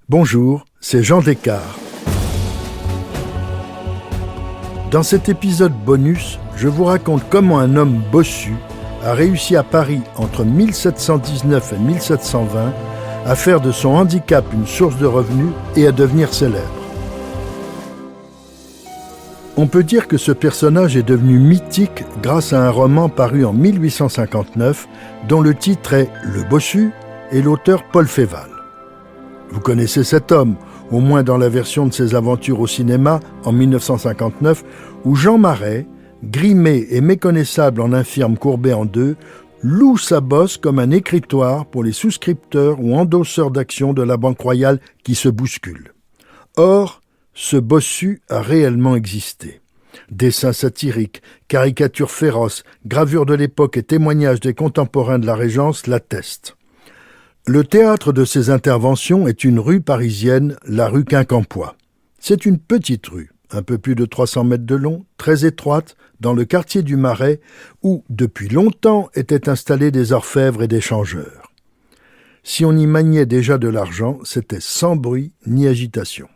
Bonjour, c'est Jean Descartes. Dans cet épisode bonus, je vous raconte comment un homme bossu a réussi à Paris entre 1719 et 1720 à faire de son handicap une source de revenus et à devenir célèbre. On peut dire que ce personnage est devenu mythique grâce à un roman paru en 1859 dont le titre est « Le bossu » et l'auteur Paul Féval. Vous connaissez cet homme, au moins dans la version de ses aventures au cinéma en 1959, où Jean Marais, grimé et méconnaissable en infirme courbé en deux, loue sa bosse comme un écritoire pour les souscripteurs ou endosseurs d'actions de la Banque Royale qui se bousculent. Or, ce bossu a réellement existé. Dessins satiriques, caricatures féroces, gravures de l'époque et témoignages des contemporains de la Régence l'attestent. Le théâtre de ces interventions est une rue parisienne, la rue Quincampoix. C'est une petite rue, un peu plus de 300 mètres de long, très étroite, dans le quartier du Marais, où, depuis longtemps, étaient installés des orfèvres et des changeurs. Si on y maniait déjà de l'argent, c'était sans bruit ni agitation.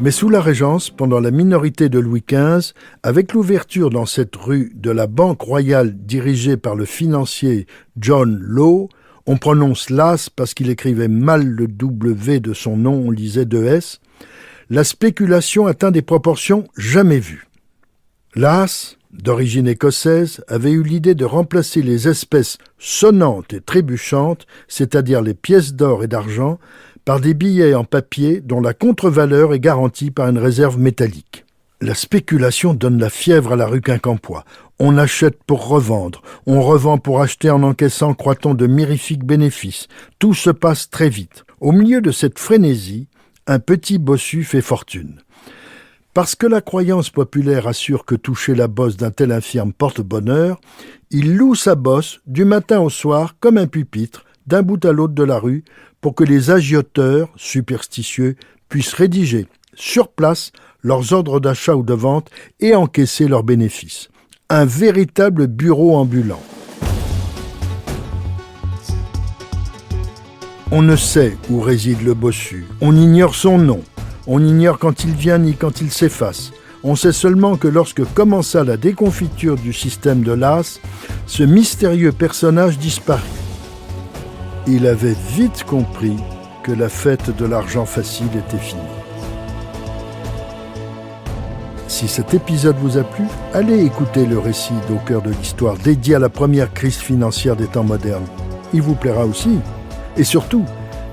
Mais sous la Régence, pendant la minorité de Louis XV, avec l'ouverture dans cette rue de la Banque Royale dirigée par le financier John Law, on prononce Las parce qu'il écrivait mal le W de son nom, on lisait 2S, la spéculation atteint des proportions jamais vues. Las, d'origine écossaise, avait eu l'idée de remplacer les espèces sonnantes et trébuchantes, c'est-à-dire les pièces d'or et d'argent, par des billets en papier dont la contre-valeur est garantie par une réserve métallique. La spéculation donne la fièvre à la rue Quincampoix. On achète pour revendre, on revend pour acheter en encaissant, croit-on, de mirifiques bénéfices. Tout se passe très vite. Au milieu de cette frénésie, un petit bossu fait fortune. Parce que la croyance populaire assure que toucher la bosse d'un tel infirme porte bonheur, il loue sa bosse du matin au soir comme un pupitre, d'un bout à l'autre de la rue, pour que les agioteurs, superstitieux, puissent rédiger sur place leurs ordres d'achat ou de vente et encaisser leurs bénéfices. Un véritable bureau ambulant. On ne sait où réside le bossu, on ignore son nom, on ignore quand il vient ni quand il s'efface. On sait seulement que lorsque commença la déconfiture du système de Las, ce mystérieux personnage disparut. Il avait vite compris que la fête de l'argent facile était finie. Si cet épisode vous a plu, allez écouter le récit d'Au cœur de l'histoire dédié à la première crise financière des temps modernes. Il vous plaira aussi. Et surtout,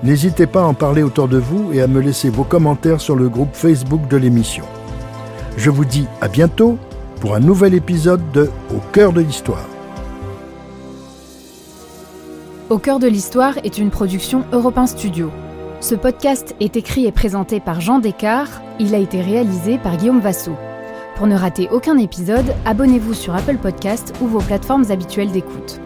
n'hésitez pas à en parler autour de vous et à me laisser vos commentaires sur le groupe Facebook de l'émission. Je vous dis à bientôt pour un nouvel épisode de Au cœur de l'histoire. Au cœur de l'histoire est une production Europe 1 Studio. Ce podcast est écrit et présenté par Jean Descartes. Il a été réalisé par Guillaume Vassaux. Pour ne rater aucun épisode, abonnez-vous sur Apple Podcasts ou vos plateformes habituelles d'écoute.